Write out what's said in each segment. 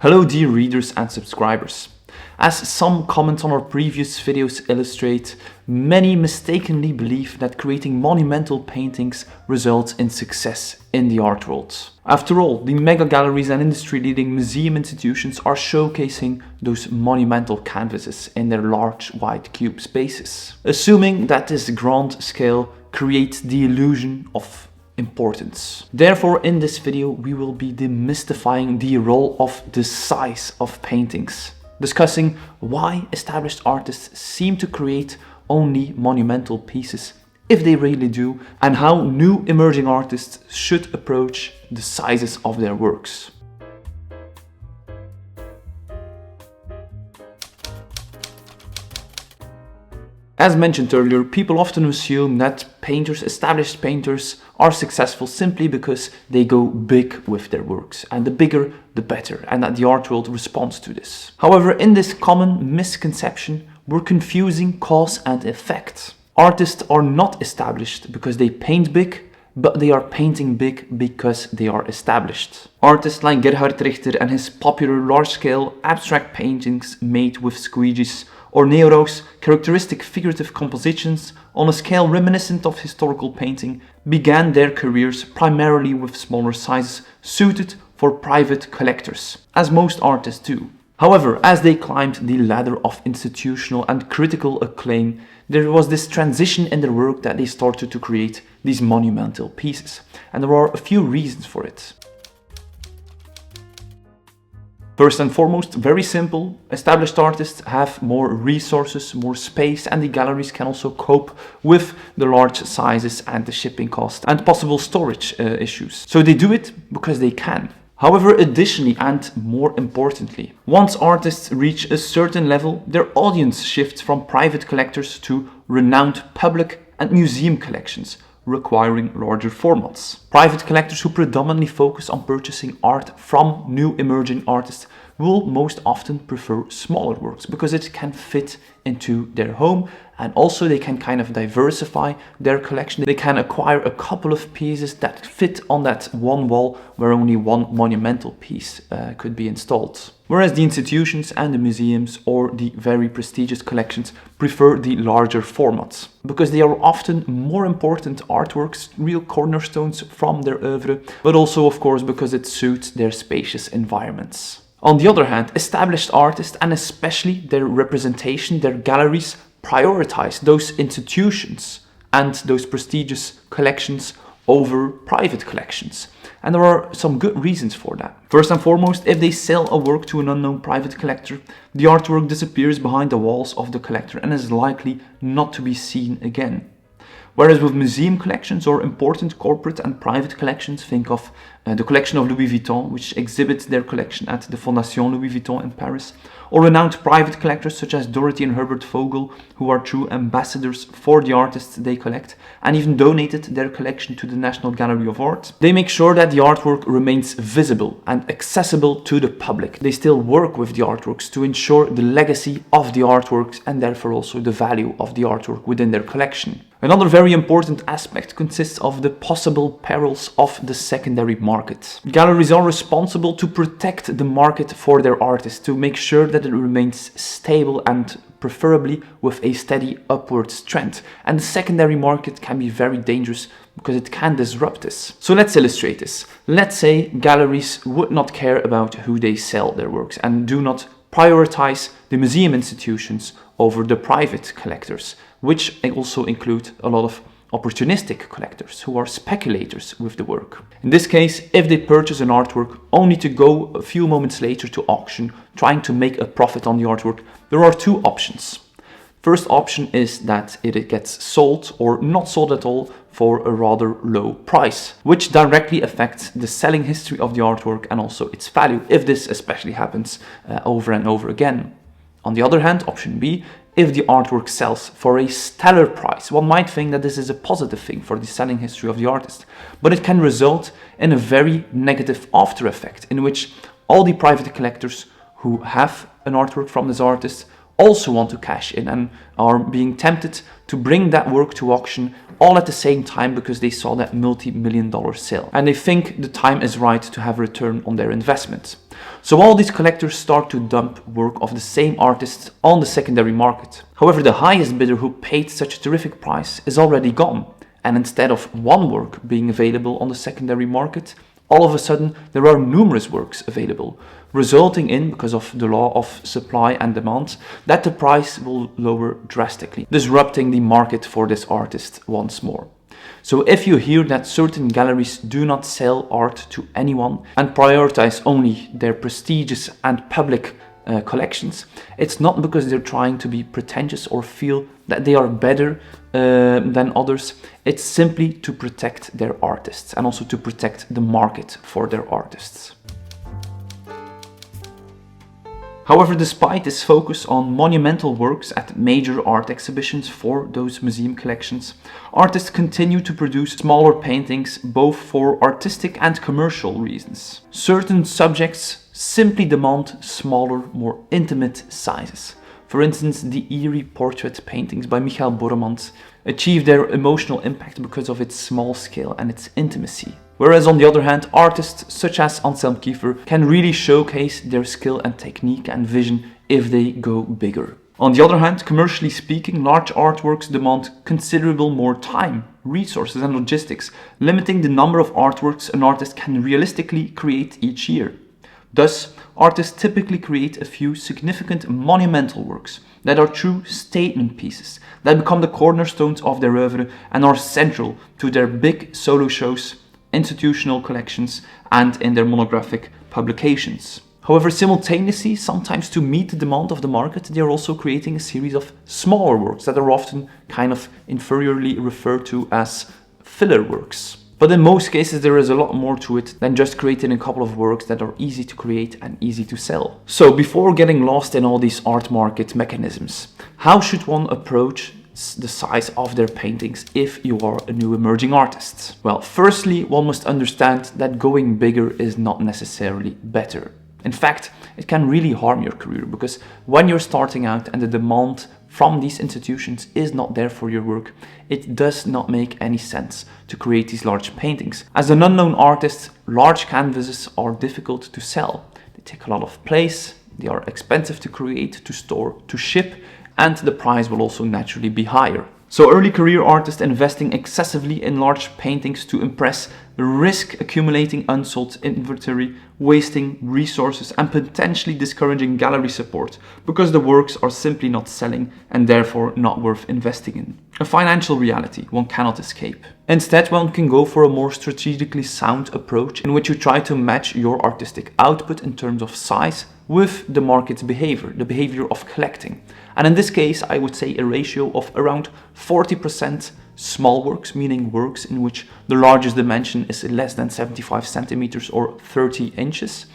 Hello dear readers and subscribers. As some comments on our previous videos illustrate, many mistakenly believe that creating monumental paintings results in success in the art world. After all, the mega galleries and industry-leading museum institutions are showcasing those monumental canvases in their large white cube spaces, assuming that this grand scale creates the illusion of importance. Therefore, in this video, we will be demystifying the role of the size of paintings, discussing why established artists seem to create only monumental pieces, if they really do, and how new emerging artists should approach the sizes of their works. As mentioned earlier, people often assume that established painters, are successful simply because they go big with their works, and the bigger the better, and that the art world responds to this. However, in this common misconception, we're confusing cause and effect. Artists are not established because they paint big, but they are painting big because they are established. Artists like Gerhard Richter and his popular large-scale abstract paintings made with squeegees, or Nero's characteristic figurative compositions on a scale reminiscent of historical painting, began their careers primarily with smaller sizes suited for private collectors, as most artists do. However, as they climbed the ladder of institutional and critical acclaim, there was this transition in their work that they started to create these monumental pieces, and there are a few reasons for it. First and foremost, very simple, established artists have more resources, more space, and the galleries can also cope with the large sizes and the shipping cost and possible storage issues. So they do it because they can. However, additionally and more importantly, once artists reach a certain level, their audience shifts from private collectors to renowned public and museum collections, requiring larger formats. Private collectors who predominantly focus on purchasing art from new emerging artists will most often prefer smaller works because it can fit into their home, and also they can kind of diversify their collection. They can acquire a couple of pieces that fit on that one wall where only one monumental piece could be installed. Whereas the institutions and the museums or the very prestigious collections prefer the larger formats because they are often more important artworks, real cornerstones from their oeuvre, but also of course because it suits their spacious environments. On the other hand, established artists and especially their representation, their galleries, prioritize those institutions and those prestigious collections over private collections. And there are some good reasons for that. First and foremost, if they sell a work to an unknown private collector, the artwork disappears behind the walls of the collector and is likely not to be seen again. Whereas with museum collections or important corporate and private collections, think of the collection of Louis Vuitton, which exhibits their collection at the Fondation Louis Vuitton in Paris, or renowned private collectors such as Dorothy and Herbert Vogel, who are true ambassadors for the artists they collect, and even donated their collection to the National Gallery of Art. They make sure that the artwork remains visible and accessible to the public. They still work with the artworks to ensure the legacy of the artworks and therefore also the value of the artwork within their collection. Another very important aspect consists of the possible perils of the secondary market. Galleries are responsible to protect the market for their artists, to make sure that it remains stable and preferably with a steady upwards trend. And the secondary market can be very dangerous because it can disrupt this. So let's illustrate this. Let's say galleries would not care about who they sell their works and do not prioritize the museum institutions over the private collectors, which also include a lot of opportunistic collectors who are speculators with the work. In this case, if they purchase an artwork only to go a few moments later to auction, trying to make a profit on the artwork, there are two options. First option is that it gets sold or not sold at all for a rather low price, which directly affects the selling history of the artwork and also its value, if this especially happens over and over again. On the other hand, option B, if the artwork sells for a stellar price. One might think that this is a positive thing for the selling history of the artist, but it can result in a very negative after effect in which all the private collectors who have an artwork from this artist also want to cash in and are being tempted to bring that work to auction all at the same time because they saw that multi-million-dollar sale. And they think the time is right to have a return on their investment. So all these collectors start to dump work of the same artists on the secondary market. However, the highest bidder who paid such a terrific price is already gone. And instead of one work being available on the secondary market, all of a sudden there are numerous works available, resulting in, because of the law of supply and demand, that the price will lower drastically, disrupting the market for this artist once more. So if you hear that certain galleries do not sell art to anyone and prioritize only their prestigious and public collections, it's not because they're trying to be pretentious or feel that they are better than others. It's simply to protect their artists and also to protect the market for their artists. However, despite this focus on monumental works at major art exhibitions for those museum collections, artists continue to produce smaller paintings both for artistic and commercial reasons. Certain subjects simply demand smaller, more intimate sizes. For instance, the eerie portrait paintings by Michael Bormans achieve their emotional impact because of its small scale and its intimacy. Whereas on the other hand, artists such as Anselm Kiefer can really showcase their skill and technique and vision if they go bigger. On the other hand, commercially speaking, large artworks demand considerable more time, resources and logistics, limiting the number of artworks an artist can realistically create each year. Thus, artists typically create a few significant monumental works that are true statement pieces that become the cornerstones of their oeuvre and are central to their big solo shows, institutional collections, and in their monographic publications. However, simultaneously, sometimes to meet the demand of the market, they are also creating a series of smaller works that are often kind of inferiorly referred to as filler works. But in most cases, there is a lot more to it than just creating a couple of works that are easy to create and easy to sell. So before getting lost in all these art market mechanisms, how should one approach the size of their paintings if you are a new emerging artist? Well, firstly, one must understand that going bigger is not necessarily better. In fact, it can really harm your career because when you're starting out and the demand from these institutions is not there for your work, it does not make any sense to create these large paintings. As an unknown artist, large canvases are difficult to sell. They take a lot of place, they are expensive to create, to store, to ship, and the price will also naturally be higher. So early career artists investing excessively in large paintings to impress risk accumulating unsold inventory, wasting resources and potentially discouraging gallery support because the works are simply not selling and therefore not worth investing in. A financial reality one cannot escape. Instead, one can go for a more strategically sound approach in which you try to match your artistic output in terms of size with the market's behavior, the behavior of collecting. And in this case, I would say a ratio of around 40% small works, meaning works in which the largest dimension is less than 75 centimeters or 30 inches.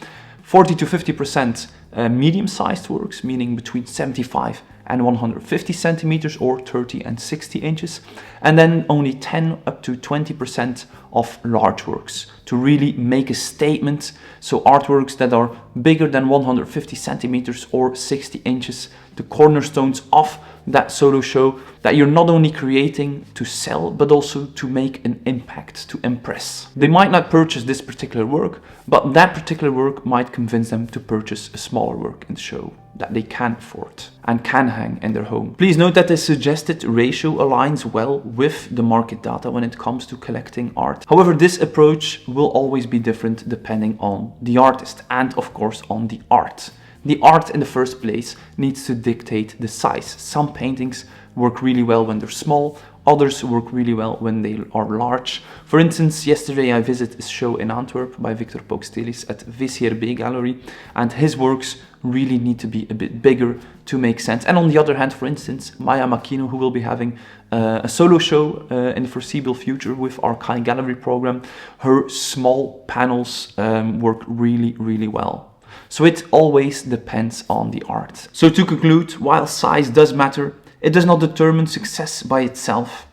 40 to 50% medium-sized works, meaning between 75 and 150 centimeters or 30 and 60 inches. And then only 10 up to 20% of large works to really make a statement. So artworks that are bigger than 150 centimeters or 60 inches, the cornerstones of that solo show that you're not only creating to sell, but also to make an impact, to impress. They might not purchase this particular work, but that particular work might convince them to purchase a smaller work in the show that they can afford and can hang in their home. Please note that the suggested ratio aligns well with the market data when it comes to collecting art. However, this approach will always be different depending on the artist and of course on the art. The art in the first place needs to dictate the size. Some paintings work really well when they're small, others work really well when they are large. For instance, yesterday I visited a show in Antwerp by Victor Paukstelis at VCRB Gallery, and his works really need to be a bit bigger to make sense. And on the other hand, for instance, Maya Makino, who will be having a solo show in the foreseeable future with our Kai Gallery program, her small panels work really, really well. So it always depends on the art. So to conclude, while size does matter, it does not determine success by itself.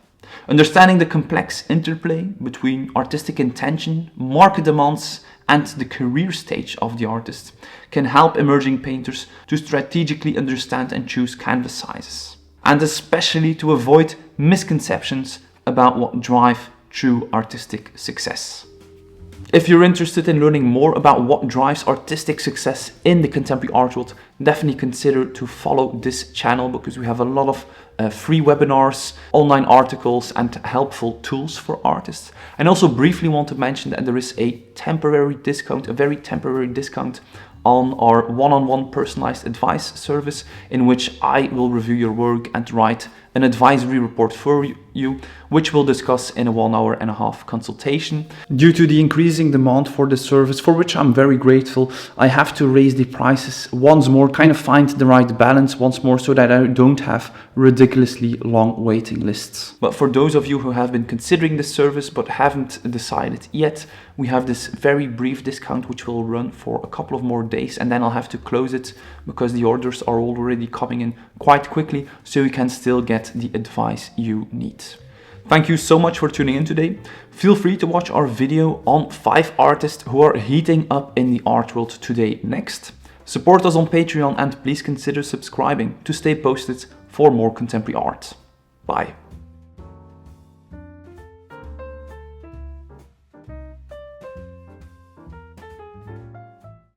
Understanding the complex interplay between artistic intention, market demands, and the career stage of the artist can help emerging painters to strategically understand and choose canvas sizes, and especially to avoid misconceptions about what drive true artistic success. If you're interested in learning more about what drives artistic success in the contemporary art world, definitely consider to follow this channel, because we have a lot of free webinars, online articles, and helpful tools for artists. And also briefly want to mention that there is a temporary discount, a very temporary discount on our one-on-one personalized advice service, in which I will review your work and write an advisory report for you, which we'll discuss in a 1.5 hour consultation. Due to the increasing demand for this service, for which I'm very grateful, I have to raise the prices once more, kind of find the right balance once more, so that I don't have ridiculously long waiting lists. But for those of you who have been considering this service but haven't decided yet, we have this very brief discount which will run for a couple of more days, and then I'll have to close it because the orders are already coming in quite quickly, so you can still get the advice you need. Thank you so much for tuning in today. Feel free to watch our video on 5 artists who are heating up in the art world today next. Support us on Patreon, and please consider subscribing to stay posted for more contemporary art. Bye.